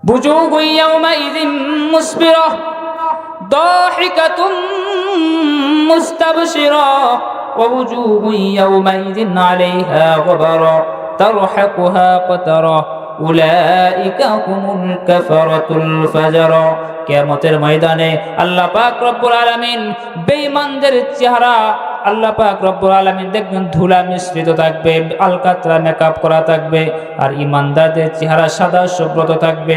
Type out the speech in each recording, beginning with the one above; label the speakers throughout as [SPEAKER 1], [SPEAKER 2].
[SPEAKER 1] وجوه يومئذ مسفرة ضاحكة مستبشرة ووجوه يومئذ عليها غبرة ترحقها قترة أولئك هم الكفرة الفجرة কিয়ামতের ময়দানে আল্লাহ পাক রব্বুল আলামিন বেঈমানদের চেহারা আল্লাহ পাক রব্বুল আলামিন দেখবেন ধুলা মিশ্রিত থাকবে, আলকাতরা মেকআপ করা থাকবে, আর ইমানদারদের চেহারা সাদা সুব্রত থাকবে।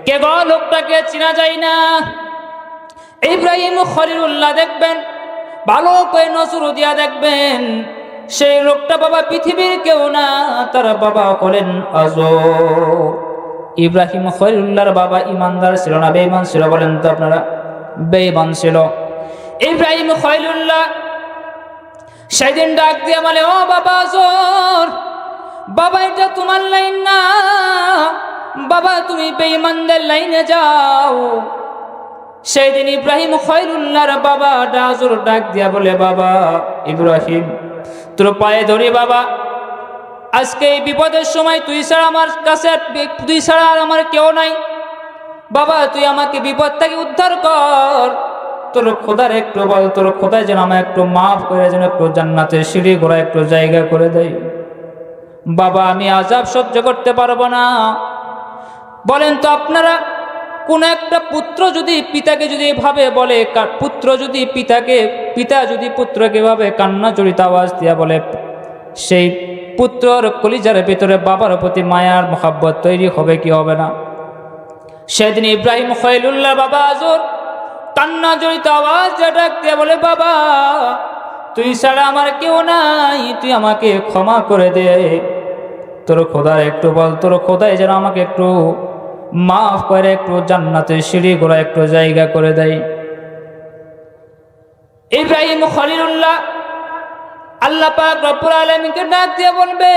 [SPEAKER 1] কে গো লোকটাকে চেনা যায় না? ইব্রাহিম খলিলুল্লাহ দেখবেন, ভালো করে নজর দিয়া দেখবেন, সেই লোকটা বাবা পৃথিবীর কেউ না, তার বাবা হলেন আযর। ইব্রাহিম খলিলুল্লাহর বাবা ইমানদার ছিল না বেঈমান ছিল? বলেন তো আপনারা, বেঈমান ছিল। ইব্রাহিম খলিলুল্লাহ সেদিন ডাক দিয়ে বলে, ও বাবা আযর, বাবা এটা তোমার লাইন না, বাবা তুমি বেঈমানদের লাইনে যাও। সেই দিন ইব্রাহিম খলিলুল্লাহর বাবা আযর ডাক দিয়া বলে, বাবা ইব্রাহিম, তোর পায়ে ধরি বাবা, আজকে এই বিপদের সময় তুই ছাড়া আমার কাছে, তুই ছাড়া আর আমার কেউ নাই, বাবা তুই আমাকে বিপদ থেকে উদ্ধার কর। তোর খোদার একটু বল, তোর খোদা যেন আমায় একটু মাফ করে, যেন একটু জান্নাতের সিঁড়ি ঘোড়া একটু জায়গা করে দেয়। বাবা আমি আযাব সহ্য করতে পারবো না। বলেন তো আপনারা, কোন একটা পুত্র যদি পিতাকে যদি এভাবে বলে, পুত্র যদি পিতাকে, পিতা যদি পুত্রকে ভাবে কান্না জড়িত আওয়াজ দিয়া বলে, সেই পুত্রর কলিজার ভিতরে বাবার প্রতি মায়ার মহব্বত তৈরি হবে কি হবে না? সেদিন ইব্রাহিম খলিলুল্লাহ বাবা আযর কান্না জড়িত আওয়াজ দিয়ে ডাক দিয়ে বলে, বাবা তুই ছাড়া আমার কেউ নাই, তুই আমাকে ক্ষমা করে দে। তোর খোদার একটু বল, তোর খোদাই যেন আমাকে একটু মাফ করে, একটু জান্নাতের সিঁড়ি ঘোড়া একটু জায়গা করে দেয়। ইব্রাহিম খলিলুল্লাহ আল্লাহ পাক রব্বুল আলামিনকে ডাক দিয়ে বলবে,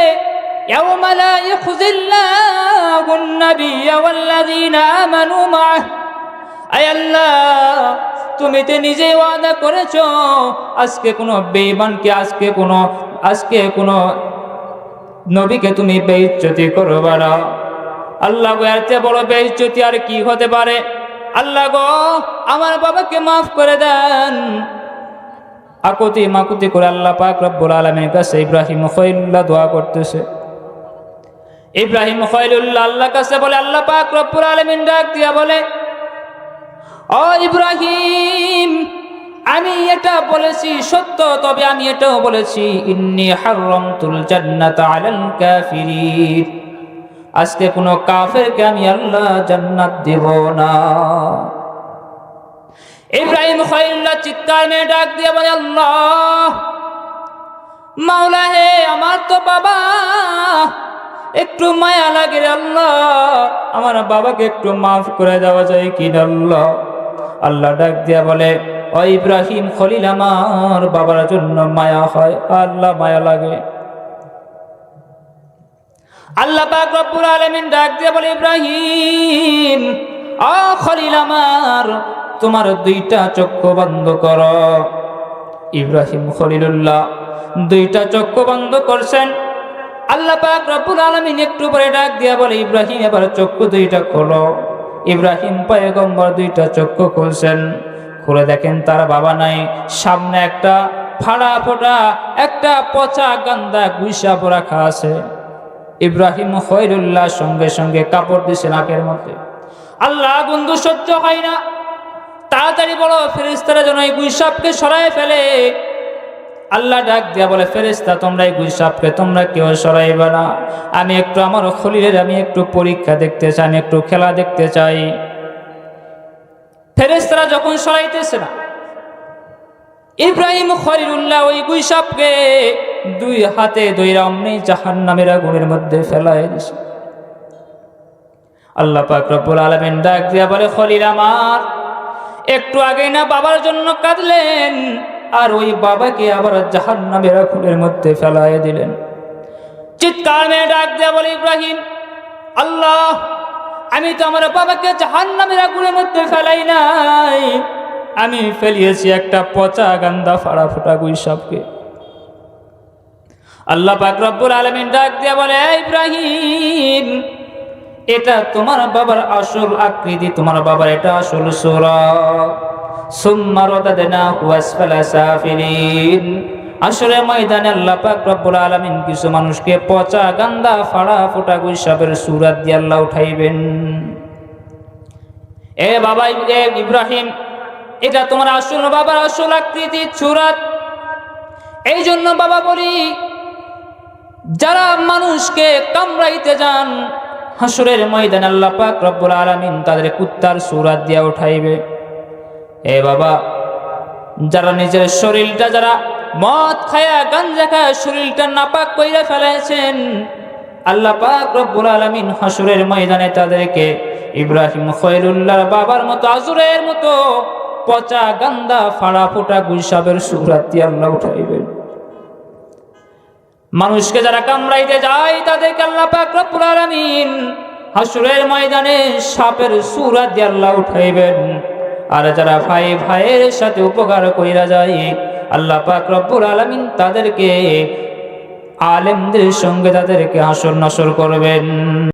[SPEAKER 1] ইয়াউমা লা ইয়াখযিল্লাহুন নাবিয়্যা ওয়াল্লাযীনা আমানু মা'আহু, আয় আল্লাহ তুমি তো নিজেই ওয়াদা করেছো আজকে কোনো বেঈমানকে, আজকে কোনো নবীকে তুমি বেইজ্জতি করবে না। আল্লাহ গো, এর চেয়ে বড় বেইজ্জতি আর কি হতে পারে? আল্লাহ গো আমার বাবাকে মাফ করে দেন। আকুতি মাকুতি করে আল্লাহ পাক রব্বুল আলামিনের কাছে ইব্রাহিম খলিলুল্লাহ দোয়া করতেছে। ইব্রাহিম খলিলুল্লাহ আল্লাহর কাছে বলে, আল্লাহ পাক রব্বুল আলামিন ডাক দিয়া বলে, ও ইব্রাহিম আমি এটা বলেছি সত্য, তবে আমি এটাও বলেছি ইন্নী হারামতুল জান্নাতা আলাল কাফিরিন, আজকে কোনো কাফেরকে আমি আল্লাহ জান্নাত দেব না। ইব্রাহিম খলিলুল্লাহ চিৎকার মেরে ডাক দিয়ে বলে, আল্লাহ মাওলা হে, আমার তো বাবা, একটু মায়া লাগে রে আল্লাহ, আমার বাবাকে একটু মাফ করে দেওয়া যায় কি না আল্লাহ? আল্লাহ ডাক দিয়া বলে, ও ইব্রাহিম খলিল, আমার বাবার জন্য মায়া হয়, আল্লাহ মায়া লাগে। আল্লাহ পাক রব্বুল আলামিন ডাক দিয়া বলে, ইব্রাহিম ও খলিল আমার, তোমার দুইটা চক্ষু বন্ধ করো। ইব্রাহিম খলিলুল্লাহ দুইটা চক্ষু বন্ধ করছেন। আল্লাহ পাক রব্বুল আলামিন একটু পরে ডাক দিয়া বলে, ইব্রাহিম এবার চক্ষু দুইটা খোলো। ইব্রাহিম পয়গম্বর দুইটা চক্ষু খুলছেন, খুলে দেখেন তার বাবা নাই, সামনে একটা ফাড়া ফোটা একটা পচা গান্দা গুইসাপ রাখা আছে। ইব্রাহিম খলিলুল্লাহ সঙ্গে সঙ্গে কাপড় দিছে নাকের মধ্যে। আল্লাহ বন্ধু সহ্য হয় না, তাড়াতাড়ি বলো ফেরেশতারা যেন এই গুইসাপকে সরায় ফেলে। আল্লাহ ডাক দিয়া বলে, ফেরেশতা তোমরা এই গুইসাপকে তোমরা কেউ সরাইবে না, আমি একটু আমার খলিলের আমি একটু পরীক্ষা দেখতে চাই, আমি একটু খেলা দেখতে চাই। ফেরেশতারা যখন সরাইতেছে না, ইব্রাহিম খলিলুল্লাহ ওই গুইসাপকে দুই হাতে ধইরা অমনি জাহান্নামের আগুনের মধ্যে ফেলায় দিছে। আল্লাহ পাক রব্বুল আলামিন ডাক দিয়া বলে, খলিল আমার, একটু আগে না বাবার জন্য কাঁদলেন, আর ওই বাবাকে আবার জাহান্নামের আগুনের মধ্যে ফেলায় দিলেন। চিৎকার মেরে ডাক দিয়া বলে, ইব্রাহিম আল্লাহ আমি তো আমার বাবাকে জাহান্নামের আগুনের মধ্যে ফেলাই নাই, আমি ফেলিয়েছি একটা পচা গান্দা ফাড়া ফোটা গুইসাপকে। আল্লাহ পাক রব্বুল আলামিন ডাক দিয়া বলে, ইব্রাহিম এটা তোমার বাবার আসল আকৃতি, তোমার বাবার এটা আসল সূরত। সুম্মা রাদাদনাহু আসফালা সাফিলিন। হাশরের ময়দানে আল্লাহ পাক রব্বুল আলামিন কিছু মানুষকে পচা গান্দা ফাড়া ফোটা গুইসাবের সূরত দিয়ে আল্লাহ উঠাইবেন। এ বাবা ইব্রাহিম, এটা তোমার আসল বাবার আসল আকৃতি সূরত। এই জন্য বাবা বলি, যারা মানুষকে কামড়াইতে যান হাশরের ময়দানে আল্লাহ পাক রব্বুল আলামিন তাদের কুত্তার সূরত দিয়ে উঠাইবে। এ বাবা, যারা নিজের শরীরটা, যারা মদ খায়া গাঞ্জা খায়া শরীরটা নাপাক কইরা ফেলেছেন, আল্লাহ পাক রব্বুল আলামিন হাশরের ময়দানে তাদেরকে ইব্রাহিম খলিলুল্লাহর বাবার মতো, আজরের মতো পচা গান্দা ফাড়া ফোটা গুইসাবের সূরত দিয়ে আল্লাহ উঠাইবেন। মানুষকে যারা কামড়াইতে যায় তাদেরকে আল্লাহ পাক রব্বুল আলামিন হাশরের ময়দানে সাপের সূরত দিয়ে আল্লাহ উঠাইবেন। আর যারা ভাই ভাইয়ের সাথে উপকার কইরা যায় আল্লাহ পাক রব্বুল আলামিন তাদেরকে আলেমদের সঙ্গে তাদেরকে হাসর নাসর করবেন।